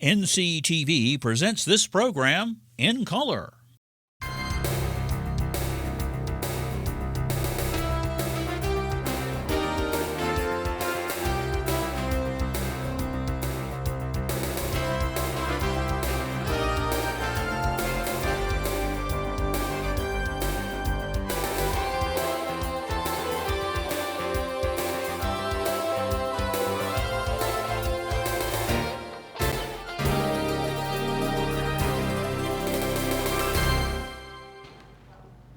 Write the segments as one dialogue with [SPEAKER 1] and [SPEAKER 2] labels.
[SPEAKER 1] NCTV presents this program in color.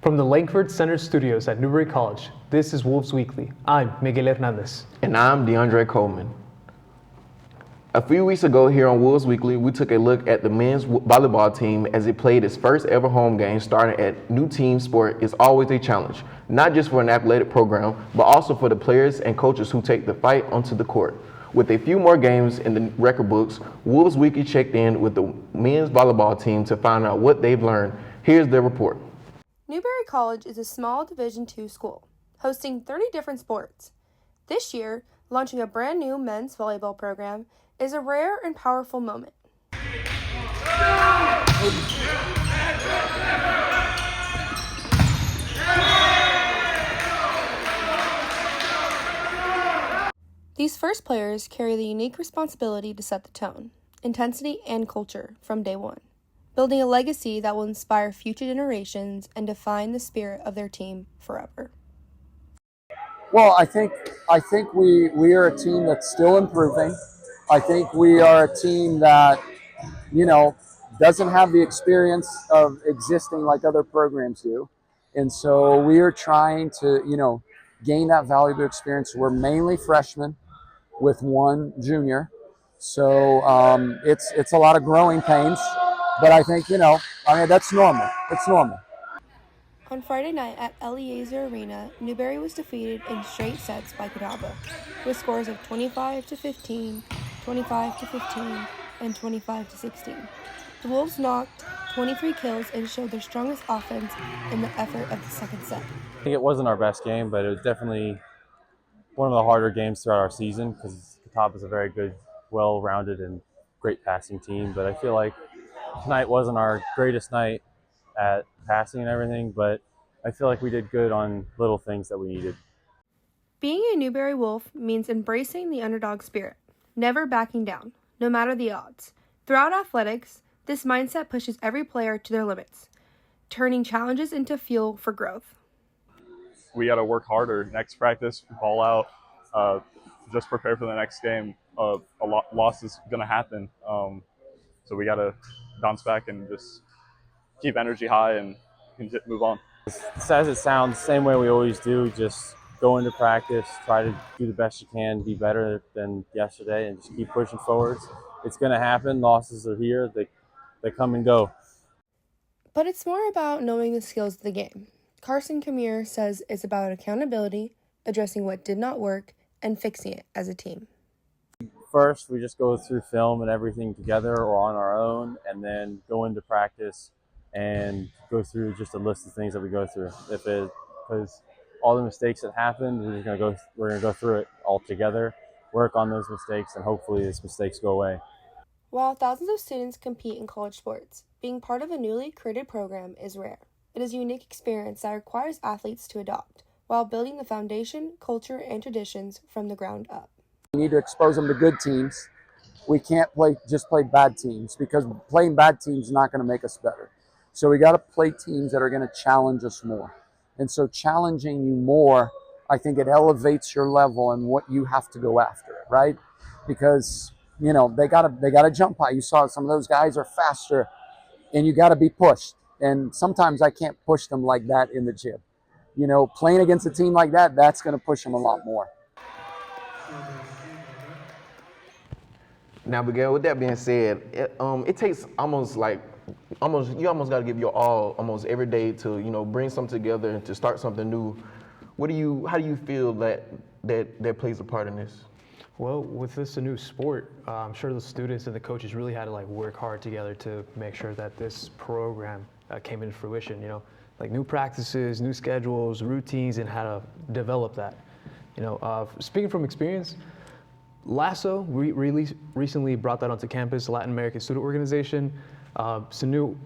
[SPEAKER 2] From the Langford Center Studios at Newberry College, this is Wolves Weekly. I'm Miguel Hernandez.
[SPEAKER 3] And I'm DeAndre Coleman. A few weeks ago here on Wolves Weekly, we took a look at the men's volleyball team as it played its first ever home game. Starting at new team sport is always a challenge, not just for an athletic program, but also for the players and coaches who take the fight onto the court. With a few more games in the record books, Wolves Weekly checked in with the men's volleyball team to find out what they've learned. Here's their report.
[SPEAKER 4] Newberry College is a small Division II school, hosting 30 different sports. This year, launching a brand new men's volleyball program is a rare and powerful moment. These first players carry the unique responsibility to set the tone, intensity, and culture from day one, building a legacy that will inspire future generations and define the spirit of their team forever.
[SPEAKER 5] Well, I think we are a team that's still improving. I think we are a team that, doesn't have the experience of existing like other programs do. And so we are trying to, gain that valuable experience. We're mainly freshmen with one junior. So it's a lot of growing pains. But I think, that's normal. It's normal.
[SPEAKER 4] On Friday night at Eliezer Arena, Newberry was defeated in straight sets by Catawba, with scores of 25-15, 25-15, and 25-16. The Wolves knocked 23 kills and showed their strongest offense in the effort of the second set.
[SPEAKER 6] I think it wasn't our best game, but it was definitely one of the harder games throughout our season because Catawba is a very good, well-rounded, and great passing team. But I feel like tonight wasn't our greatest night at passing and everything, but I feel like we did good on little things that we needed.
[SPEAKER 4] Being a Newberry Wolf means embracing the underdog spirit, never backing down, no matter the odds. Throughout athletics, this mindset pushes every player to their limits, turning challenges into fuel for growth.
[SPEAKER 7] We got to work harder. Next practice, ball out, just prepare for the next game. A loss is going to happen, so we got to bounce back and just keep energy high and move on.
[SPEAKER 6] As it sounds, same way we always do, just go into practice, try to do the best you can, be better than yesterday, and just keep pushing forwards. It's going to happen. Losses are here. They come and go.
[SPEAKER 4] But it's more about knowing the skills of the game. Carson Camille says it's about accountability, addressing what did not work, and fixing it as a team.
[SPEAKER 6] First, we just go through film and everything together or on our own, and then go into practice and go through just a list of things that we go through. Because all the mistakes that happened, we're gonna go through it all together, work on those mistakes, and hopefully those mistakes go away.
[SPEAKER 4] While thousands of students compete in college sports, being part of a newly created program is rare. It is a unique experience that requires athletes to adopt, while building the foundation, culture, and traditions from the ground up.
[SPEAKER 5] We need to expose them to good teams. We can't just play bad teams, because playing bad teams is not going to make us better. So we got to play teams that are going to challenge us more. And so challenging you more, I think it elevates your level and what you have to go after, right? Because, they got to jump high. You saw some of those guys are faster, and you got to be pushed. And sometimes I can't push them like that in the gym. Playing against a team like that, that's going to push them a lot more.
[SPEAKER 3] Now, Miguel, with that being said, it takes you almost got to give your all almost every day to bring something together and to start something new. How do you feel that plays a part in this?
[SPEAKER 2] Well, with this a new sport, I'm sure the students and the coaches really had to work hard together to make sure that this program came into fruition. New practices, new schedules, routines, and how to develop that. Speaking from experience, LASSO, we recently brought that onto campus, Latin American Student Organization. It's a new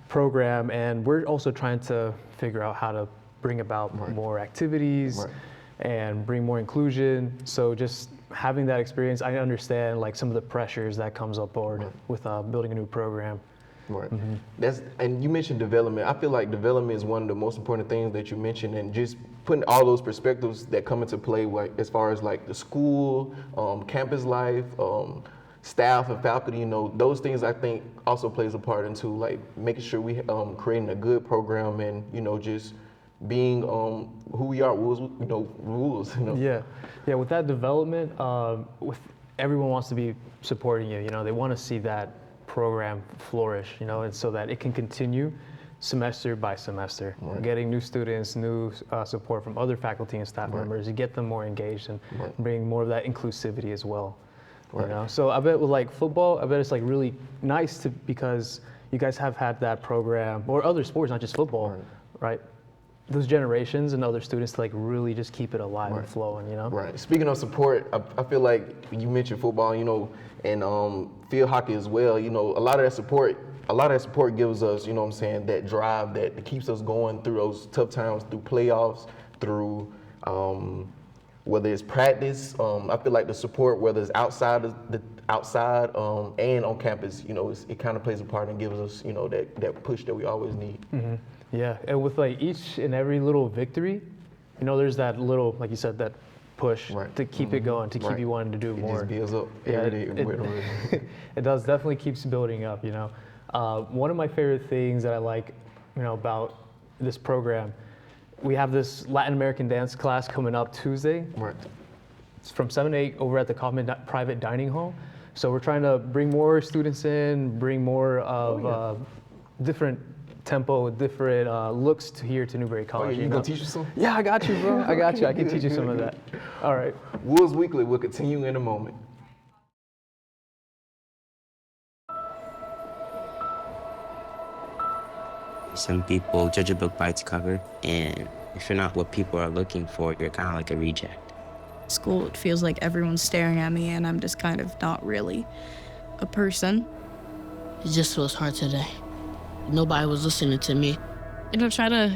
[SPEAKER 2] program, and we're also trying to figure out how to bring about more activities and bring more inclusion. So just having that experience, I understand like some of the pressures that comes up board with building a new program.
[SPEAKER 3] Right. And you mentioned development. I feel like development is one of the most important things that you mentioned, and just putting all those perspectives that come into play, like as far as like the school, campus life, staff and faculty, you know, those things I think also plays a part into like making sure we creating a good program and, you know, just being who we are, rules.
[SPEAKER 2] Yeah. With that development, with everyone wants to be supporting you. You know, they want to see that program flourish. You know, and so that it can continue semester by semester, getting new students, new support from other faculty and staff members, to get them more engaged and bring more of that inclusivity as well. You know, so I bet with like football, I bet it's like really nice because you guys have had that program, or other sports, not just football, right? Those generations and other students to like really just keep it alive and flowing, you know?
[SPEAKER 3] Right. Speaking of support, I feel like you mentioned football, you know, and field hockey as well. You know, a lot of that support gives us, you know what I'm saying, that drive that keeps us going through those tough times, through playoffs, through whether it's practice. I feel like the support, whether it's outside and on campus, you know, it kind of plays a part and gives us, you know, that push that we always need.
[SPEAKER 2] Yeah, and with like each and every little victory, you know, there's that little, like you said, that push to keep it going, to keep you wanting to do more.
[SPEAKER 3] It just builds up every day.
[SPEAKER 2] It does, definitely keeps building up, you know. One of my favorite things that I like, you know, about this program, we have this Latin American dance class coming up Tuesday. It's from 7 to 8 over at the Kaufman Private Dining Hall. So we're trying to bring more students in, bring more of different tempo, different looks here to Newberry College.
[SPEAKER 3] You gonna teach us some?
[SPEAKER 2] Yeah, I got you, bro. I got you. I can teach you some of that. All right.
[SPEAKER 3] Wolves Weekly will continue in a moment.
[SPEAKER 8] Some people judge a book by its cover, and if you're not what people are looking for, you're kind of like a reject.
[SPEAKER 9] School, it feels like everyone's staring at me, and I'm just kind of not really a person.
[SPEAKER 10] It just feels hard today. Nobody was listening to me.
[SPEAKER 11] And I'll try to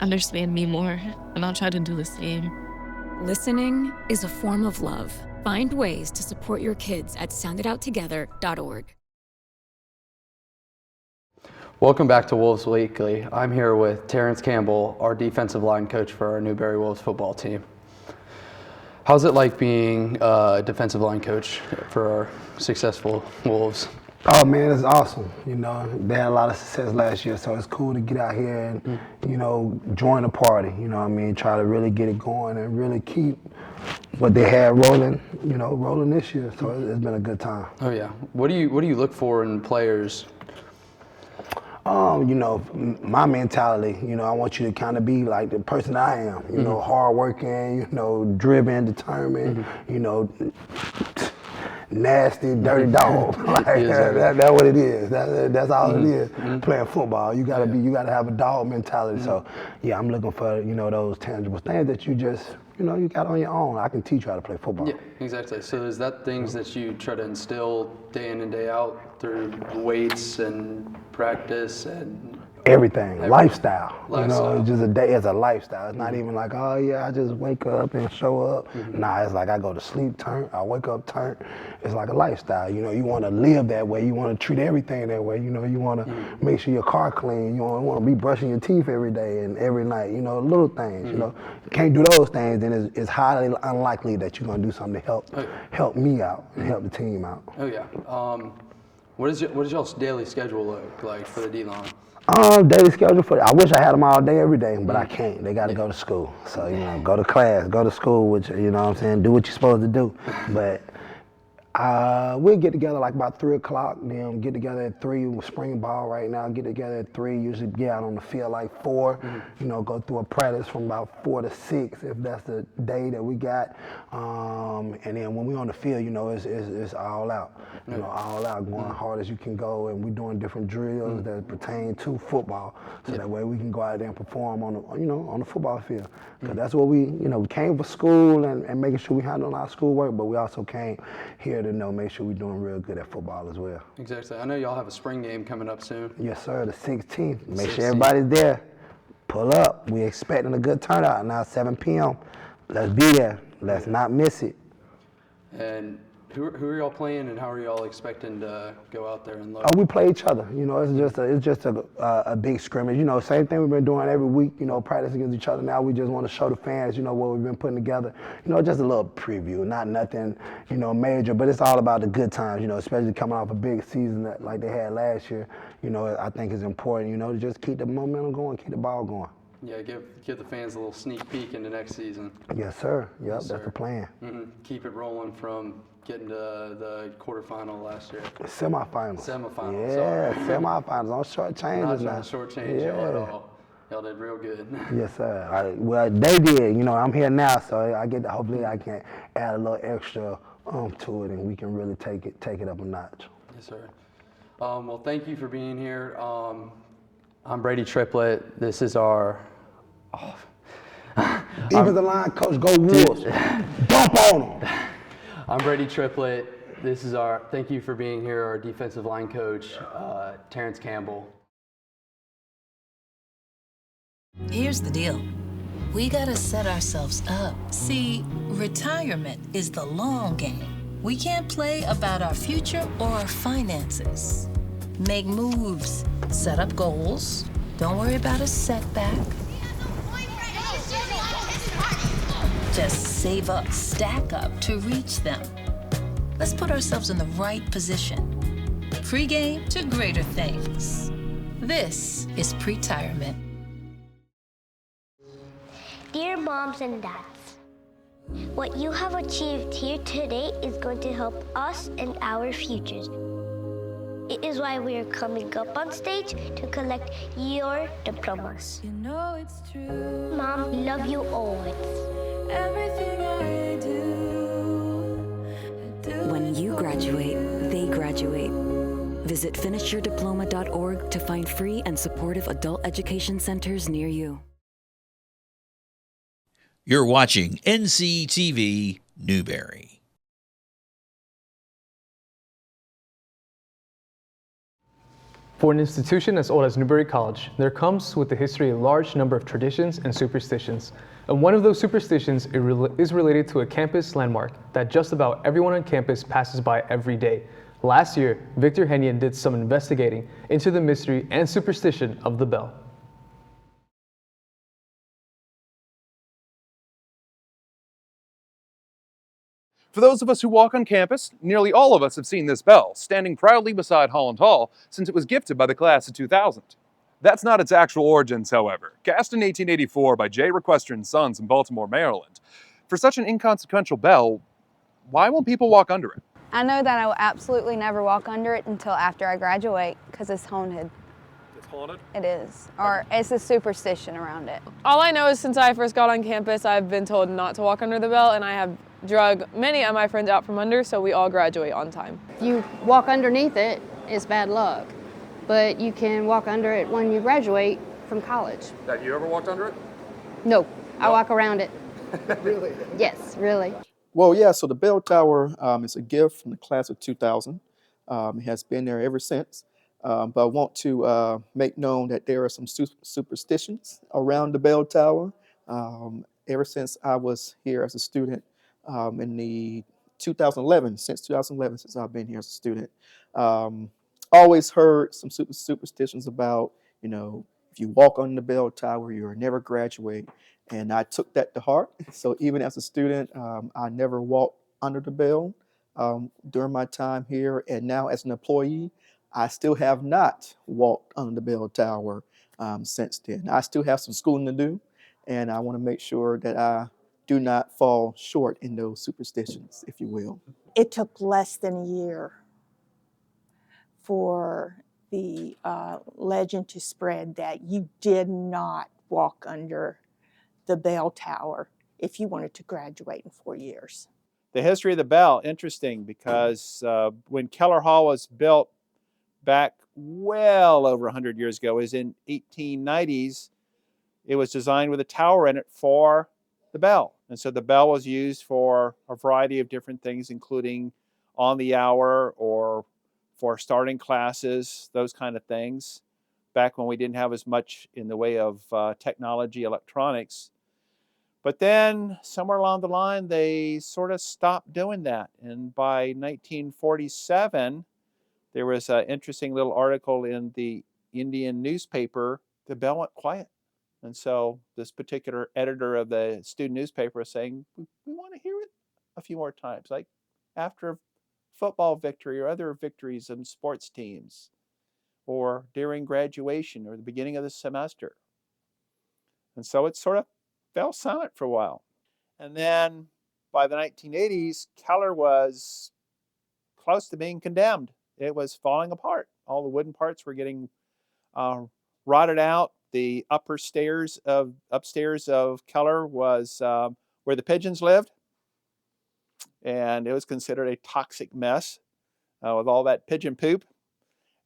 [SPEAKER 11] understand me more, and I'll try to do the same.
[SPEAKER 12] Listening is a form of love. Find ways to support your kids at sounditouttogether.org.
[SPEAKER 5] Welcome back to Wolves Weekly. I'm here with Terrence Campbell, our defensive line coach for our Newberry Wolves football team. How's it like being a defensive line coach for our successful Wolves?
[SPEAKER 13] Oh man, it's awesome. You know, they had a lot of success last year, so it's cool to get out here and, you know, join the party. You know what I mean? Try to really get it going and really keep what they had rolling, you know, rolling this year. So it's been a good time.
[SPEAKER 5] Oh yeah. What do you look for in players?
[SPEAKER 13] You know, my mentality, you know, I want you to kind of be like the person I am, you know, hardworking, you know, driven, determined, you know, nasty, dirty dog. Like, that's what it is. That's all it is. Playing football, you gotta have a dog mentality. So, yeah, I'm looking for, you know, those tangible things that you just, you know, you got on your own. I can teach you how to play football.
[SPEAKER 5] Yeah, exactly. So is that things that you try to instill day in and day out through weights and practice and
[SPEAKER 13] everything. Lifestyle. You know, it's just it's a lifestyle. It's not even like, oh yeah, I just wake up and show up. Nah, it's like I go to sleep, turn, I wake up, turn. It's like a lifestyle. You know, you want to live that way. You want to treat everything that way. You know, you want to make sure your car clean. You want to be brushing your teeth every day and every night. You know, little things. You know, you can't do those things, then it's highly unlikely that you're gonna do something to help me out and help the team out.
[SPEAKER 5] Oh yeah. What is y'all's daily schedule look like for the D-line?
[SPEAKER 13] Daily schedule I wish I had them all day, every day, but I can't. They got to go to school. So, you know, go to class, go to school, which, you know what I'm saying, do what you're supposed to do. But We'll get together like about 3 o'clock, then get together at 3 with spring ball right now, get together at 3, usually get out on the field like 4, go through a practice from about 4 to 6 if that's the day that we got. And then when we're on the field, it's all out. All out, going hard as you can go, and we're doing different drills that pertain to football, so that way we can go out there and perform on the football field. Because that's what we came for school and making sure we handle our schoolwork, but we also came here to make sure we're doing real good at football as well.
[SPEAKER 14] Exactly. I know y'all have a spring game coming up soon.
[SPEAKER 13] Yes, sir, the 16th. Make sure everybody's there. Pull up. We're expecting a good turnout now, 7 p.m. Let's be there. Let's not miss it.
[SPEAKER 14] And who are y'all playing, and how are y'all expecting to go out there and look?
[SPEAKER 13] We play each other. It's just a big scrimmage. Same thing we've been doing every week. Practice against each other. Now we just want to show the fans, what we've been putting together. Just a little preview, not nothing, major. But it's all about the good times. Especially coming off a big season like they had last year. I think it's important. To just keep the momentum going, keep the ball going.
[SPEAKER 14] Yeah, give the fans a little sneak peek into next season.
[SPEAKER 13] Yes, sir. Yep,
[SPEAKER 14] Yes,
[SPEAKER 13] that's
[SPEAKER 14] sir.
[SPEAKER 13] the plan.
[SPEAKER 14] Keep it rolling from getting to the quarterfinal last year.
[SPEAKER 13] Semifinals.
[SPEAKER 14] Semifinals.
[SPEAKER 13] Yeah,
[SPEAKER 14] sorry.
[SPEAKER 13] semifinals. Don't shortchange us now.
[SPEAKER 14] Not trying to shortchange y'all at all. Y'all did real good.
[SPEAKER 13] Yes, sir. Well, they did. I'm here now, so I get to, hopefully I can add a little extra to it, and we can really take it up a notch.
[SPEAKER 14] Yes, sir. Well, thank you for being here. I'm Brady Triplett. This is our
[SPEAKER 13] Defensive line coach, go Wolves. Dump on them.
[SPEAKER 14] I'm Brady Triplett. This is thank you for being here, our defensive line coach, Terrence Campbell.
[SPEAKER 15] Here's the deal. We gotta set ourselves up. See, retirement is the long game. We can't play about our future or our finances. Make moves, set up goals. Don't worry about a setback. Just save up, stack up to reach them. Let's put ourselves in the right position. Pre-game to greater things. This is pre-tirement.
[SPEAKER 16] Dear moms and dads, what you have achieved here today is going to help us and our futures. It is why we are coming up on stage to collect your diplomas.
[SPEAKER 17] You know it's true.
[SPEAKER 16] Mom, we love you always.
[SPEAKER 17] Everything I do.
[SPEAKER 18] When you graduate, they graduate. Visit finishyourdiploma.org to find free and supportive adult education centers near you.
[SPEAKER 1] You're watching NCTV-Newberry.
[SPEAKER 2] For an institution as old as Newberry College, there comes with the history a large number of traditions and superstitions. And one of those superstitions is related to a campus landmark that just about everyone on campus passes by every day. Last year, Victor Hennion did some investigating into the mystery and superstition of the bell.
[SPEAKER 19] For those of us who walk on campus, nearly all of us have seen this bell, standing proudly beside Holland Hall since it was gifted by the class of 2000. That's not its actual origins, however. Cast in 1884 by J. Requester & Sons in Baltimore, Maryland. For such an inconsequential bell, why won't people walk under it?
[SPEAKER 20] I know that I will absolutely never walk under it until after I graduate, because it's haunted.
[SPEAKER 19] It's haunted?
[SPEAKER 20] It is. Or it's a superstition around it.
[SPEAKER 21] All I know is since I first got on campus, I've been told not to walk under the bell, and I have drug many of my friends out from under, so we all graduate on time.
[SPEAKER 22] If you walk underneath it, it's bad luck. But you can walk under it when you graduate from college.
[SPEAKER 19] Have you ever walked under it?
[SPEAKER 22] No, I walk around it. Really? Yes, really.
[SPEAKER 23] Well, yeah, so the bell tower is a gift from the class of 2000. It has been there ever since. But I want to make known that there are some superstitions around the bell tower. Ever since I was here as a student in the 2011, since I've been here as a student, always heard some superstitions about, if you walk on the bell tower, you'll never graduate. And I took that to heart. So even as a student, I never walked under the bell during my time here. And now as an employee, I still have not walked under the bell tower since then. I still have some schooling to do, and I want to make sure that I do not fall short in those superstitions, if you will.
[SPEAKER 4] It took less than a year for the legend to spread that you did not walk under the bell tower if you wanted to graduate in 4 years.
[SPEAKER 6] The history of the bell, interesting, because when Keller Hall was built back well over 100 years ago, it was in 1890s, it was designed with a tower in it for the bell. And so the bell was used for a variety of different things, including on the hour or for starting classes, those kind of things, back when we didn't have as much in the way of technology, electronics. But then somewhere along the line, they sort of stopped doing that. And by 1947, there was an interesting little article in the Indian newspaper. The bell went quiet. And so this particular editor of the student newspaper is saying, we want to hear it a few more times, like after a football victory or other victories in sports teams, or during graduation or the beginning of the semester. And so it sort of fell silent for a while. And then by the 1980s, Keller was close to being condemned. It was falling apart. All the wooden parts were getting rotted out. The upstairs of Keller was where the pigeons lived. And it was considered a toxic mess with all that pigeon poop.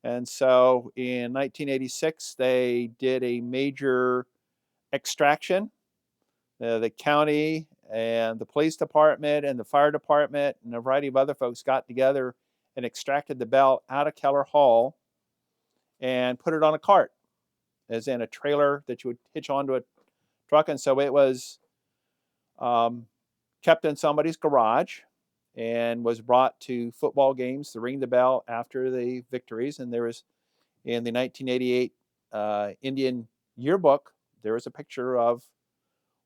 [SPEAKER 6] And so in 1986, they did a major extraction. The county and the police department and the fire department and a variety of other folks got together and extracted the bell out of Keller Hall and put it on a cart, as in a trailer that you would hitch onto a truck. And so it was kept in somebody's garage and was brought to football games to ring the bell after the victories. And there was, in the 1988 Indian yearbook, there was a picture of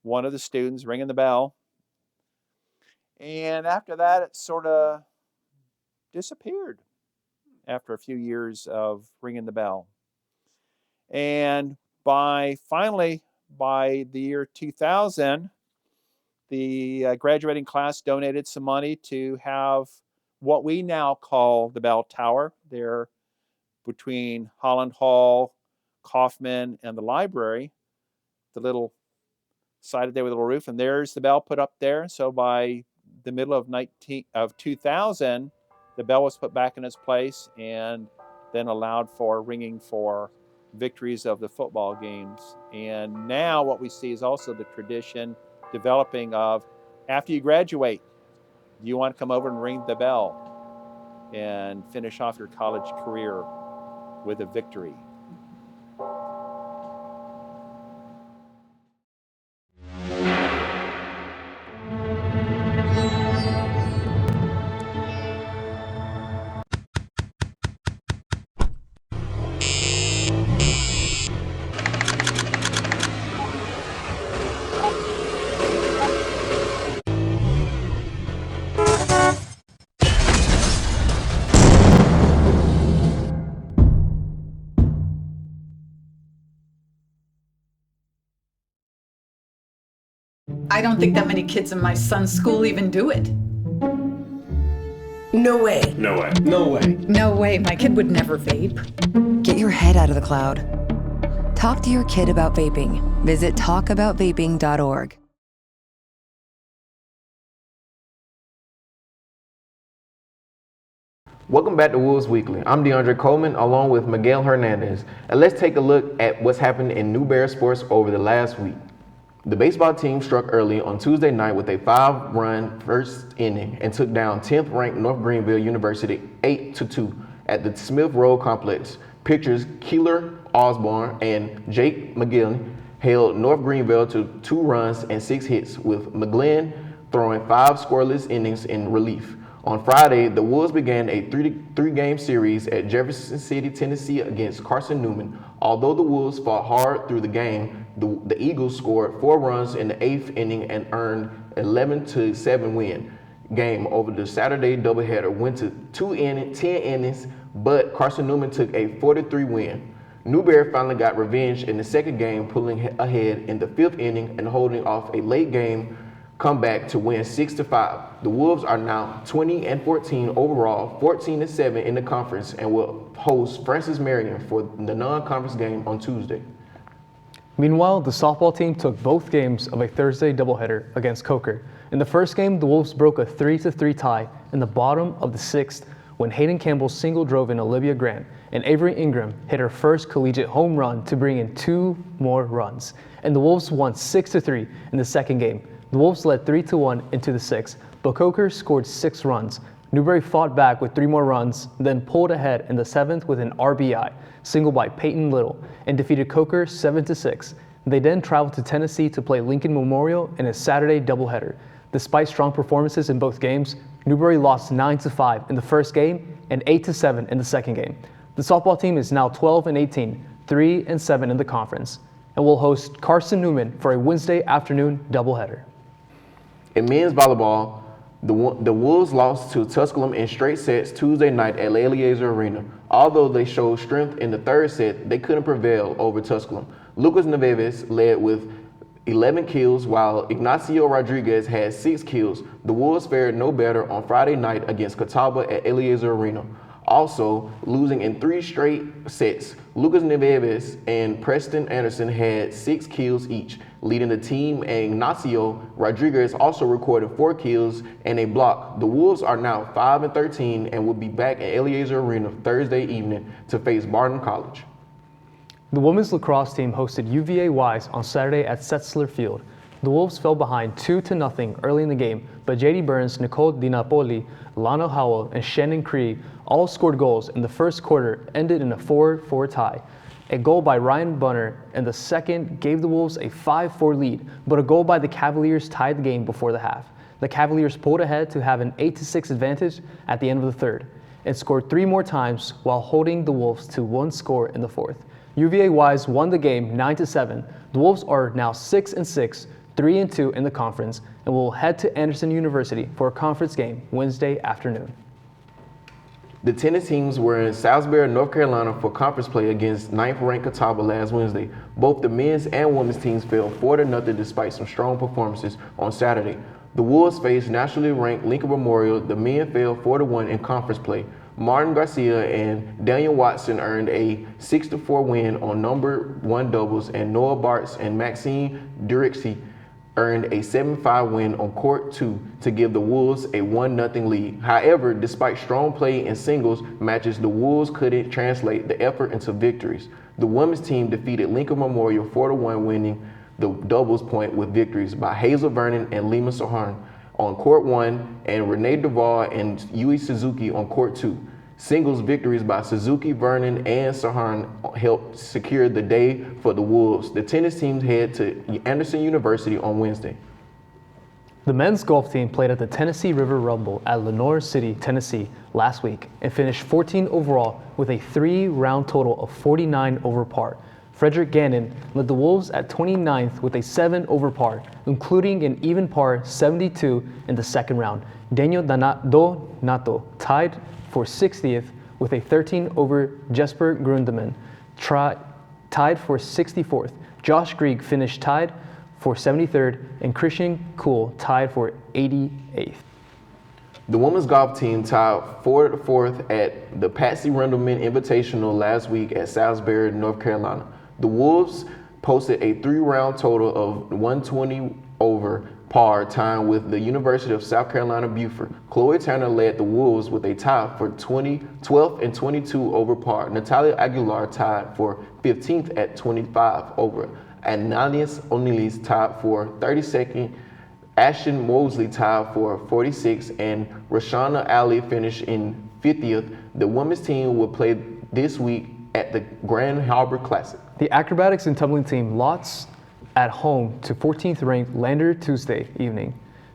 [SPEAKER 6] one of the students ringing the bell. And after that, it sort of disappeared after a few years of ringing the bell. And finally, by the year 2000, the graduating class donated some money to have what we now call the bell tower. There, between Holland Hall, Kaufman, and the library, the little sided there with a little roof, and there's the bell put up there. So by the middle of 2000, the bell was put back in its place and then allowed for ringing for victories of the football games. And now what we see is also the tradition developing of, after you graduate, you want to come over and ring the bell and finish off your college career with a victory.
[SPEAKER 7] I don't think that many kids in my son's school even do it.
[SPEAKER 24] No way.
[SPEAKER 7] No way.
[SPEAKER 24] No way.
[SPEAKER 7] No way. My kid would never vape.
[SPEAKER 25] Get your head out of the cloud. Talk to your kid about vaping. Visit talkaboutvaping.org.
[SPEAKER 3] Welcome back to Wolves Weekly. I'm DeAndre Coleman along with Miguel Hernandez. And let's take a look at what's happened in Newberry sports over the last week. The baseball team struck early on Tuesday night with a 5-run first inning and took down 10th-ranked North Greenville University 8-2 at the Smith Road Complex. Pitchers Keeler Osborne and Jake McGill held North Greenville to 2 runs and 6 hits, with McGlynn throwing 5 scoreless innings in relief. On Friday, the Wolves began a 3-game series at Jefferson City, Tennessee against Carson Newman. Although the Wolves fought hard through the game, the Eagles scored 4 runs in the 8th inning and earned 11-7 win. Game over the Saturday doubleheader went to 10 innings, but Carson Newman took a 43 win. Newberry finally got revenge in the second game, pulling ahead in the 5th inning and holding off a late game comeback to win 6-5. The Wolves are now 20-14 overall, 14-7 in the conference, and will host Francis Marion for the non-conference game on Tuesday.
[SPEAKER 2] Meanwhile, the softball team took both games of a Thursday doubleheader against Coker. In the first game, the Wolves broke a 3-3 tie in the bottom of the sixth when Hayden Campbell single drove in Olivia Grant, and Avery Ingram hit her first collegiate home run to bring in 2 more runs. And the Wolves won 6-3 in the second game. The Wolves led 3-1 into the sixth, but Coker scored 6 runs. Newberry fought back with 3 more runs, then pulled ahead in the seventh with an RBI, single by Peyton Little, and defeated Coker 7-6. They then traveled to Tennessee to play Lincoln Memorial in a Saturday doubleheader. Despite strong performances in both games, Newberry lost 9-5 in the first game and 8-7 in the second game. The softball team is now 12-18, 3-7 in the conference, and will host Carson Newman for a Wednesday afternoon doubleheader.
[SPEAKER 3] In men's volleyball, the Wolves lost to Tusculum in straight sets Tuesday night at Eliezer Arena. Although they showed strength in the third set, they couldn't prevail over Tusculum. Lucas Neves led with 11 kills, while Ignacio Rodriguez had 6 kills. The Wolves fared no better on Friday night against Catawba at Eliezer Arena. Also, losing in 3 straight sets, Lucas Neves and Preston Anderson had 6 kills each, leading the team, and Ignacio Rodriguez also recorded 4 kills and a block. The Wolves are now 5-13 and will be back at Eliezer Arena Thursday evening to face Barton College.
[SPEAKER 2] The women's lacrosse team hosted UVA Wise on Saturday at Setzler Field. The Wolves fell behind 2-0 early in the game, but JD Burns, Nicole DiNapoli, Lana Howell, and Shannon Cree all scored goals, and the first quarter ended in a 4-4 tie. A goal by Ryan Bunner in the second gave the Wolves a 5-4 lead, but a goal by the Cavaliers tied the game before the half. The Cavaliers pulled ahead to have an 8-6 advantage at the end of the third, and scored 3 more times while holding the Wolves to 1 score in the fourth. UVA Wise won the game 9-7. The Wolves are now 6-6, 3-2 in the conference, and will head to Anderson University for a conference game Wednesday afternoon.
[SPEAKER 3] The tennis teams were in Salisbury, North Carolina for conference play against 9th-ranked Catawba last Wednesday. Both the men's and women's teams fell 4-0 despite some strong performances on Saturday. The Wolves faced nationally ranked Lincoln Memorial. The men fell 4-1 in conference play. Martin Garcia and Daniel Watson earned a 6-4 win on number 1 doubles, and Noah Bartz and Maxine Durixi earned a 7-5 win on court 2 to give the Wolves a 1-0 lead. However, despite strong play in singles matches, the Wolves couldn't translate the effort into victories. The women's team defeated Lincoln Memorial 4-1, winning the doubles point with victories by Hazel Vernon and Lima Sahan on court 1 and Renee Duvall and Yui Suzuki on court 2. Singles victories by Suzuki, Vernon, and Sahan helped secure the day for the Wolves. The tennis teams head to Anderson University on Wednesday.
[SPEAKER 2] The men's golf team played at the Tennessee River Rumble at Lenoir City, Tennessee last week and finished 14 overall with a 3-round total of 49 over par. Frederick Gannon led the Wolves at 29th with a 7 over par, including an even par 72 in the second round. Daniel Donato tied for 60th with a 13 over. Jesper Grundemann tied for 64th. Josh Grieg finished tied for 73rd, and Christian Kuhl tied for 88th.
[SPEAKER 3] The women's golf team tied 4th at the Patsy Rendleman Invitational last week at Salisbury, North Carolina. The Wolves posted a 3-round total of 120 over par, tying with the University of South Carolina Beaufort. Chloe Turner led the Wolves with a tie for 12th and 22 over par. Natalia Aguilar tied for 15th at 25 over. Ananias Onilis tied for 32nd. Ashton Mosley tied for 46th, and Rashana Ali finished in 50th. The women's team will play this week at the Grand Harbor Classic.
[SPEAKER 2] The acrobatics and tumbling team lost at home to 14th ranked Lander Tuesday evening,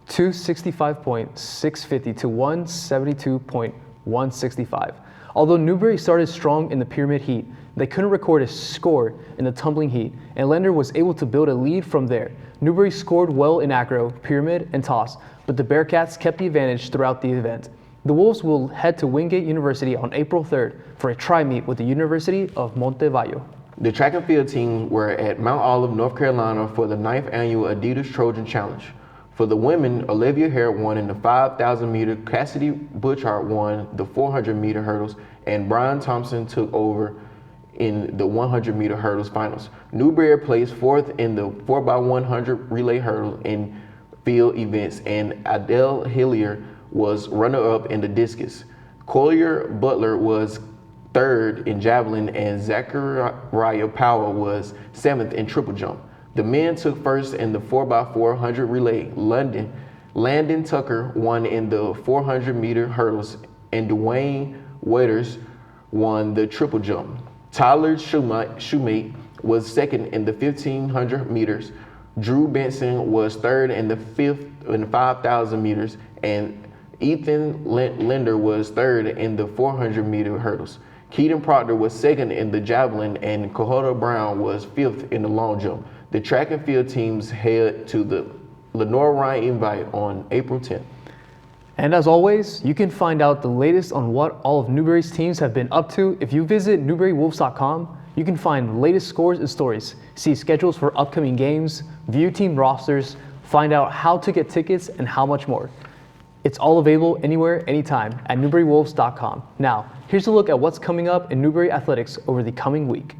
[SPEAKER 2] 265.650 to 172.165. Although Newberry started strong in the pyramid heat, they couldn't record a score in the tumbling heat, and Lander was able to build a lead from there. Newberry scored well in acro, pyramid, and toss, but the Bearcats kept the advantage throughout the event. The Wolves will head to Wingate University on April 3rd for a tri-meet with the University of Montevallo.
[SPEAKER 3] The track and field teams were at Mount Olive, North Carolina for the 9th annual Adidas Trojan Challenge. For the women, Olivia Hare won in the 5,000 meter, Cassidy Butchart won the 400 meter hurdles, and Brian Thompson took over in the 100 meter hurdles finals. Newberry placed fourth in the 4x100 relay hurdle in field events, and Adele Hillier was runner-up in the discus. Collier Butler was third in javelin, and Zachariah Powell was seventh in triple jump. The men took first in the 4x400 relay. Landon Tucker won in the 400 meter hurdles, and Dwayne Waiters won the triple jump. Tyler Shoemate was second in the 1500 meters. Drew Benson was third in the 5,000 meters, and Ethan Linder was third in the 400 meter hurdles. Keaton Proctor was second in the javelin, and Kahota Brown was fifth in the long jump. The track and field teams head to the Lenore Ryan Invite on April 10th.
[SPEAKER 2] And as always, you can find out the latest on what all of Newberry's teams have been up to. If you visit newberrywolves.com, you can find the latest scores and stories, see schedules for upcoming games, view team rosters, find out how to get tickets, and how much more. It's all available anywhere, anytime at newberrywolves.com. Now, here's a look at what's coming up in Newberry athletics over the coming week.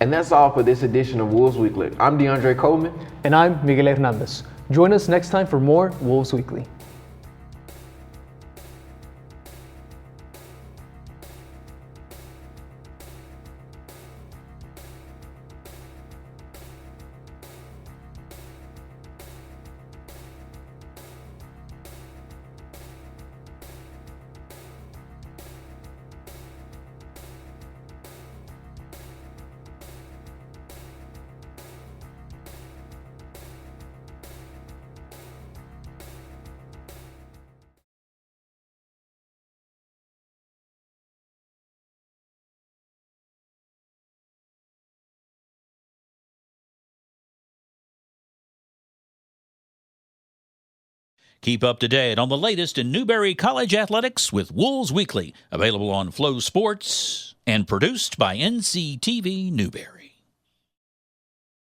[SPEAKER 3] And that's all for this edition of Wolves Weekly. I'm DeAndre Coleman.
[SPEAKER 2] And I'm Miguel Hernandez. Join us next time for more Wolves Weekly.
[SPEAKER 1] Keep up to date on the latest in Newberry College athletics with Wolves Weekly, available on Flow Sports and produced by NCTV-Newberry.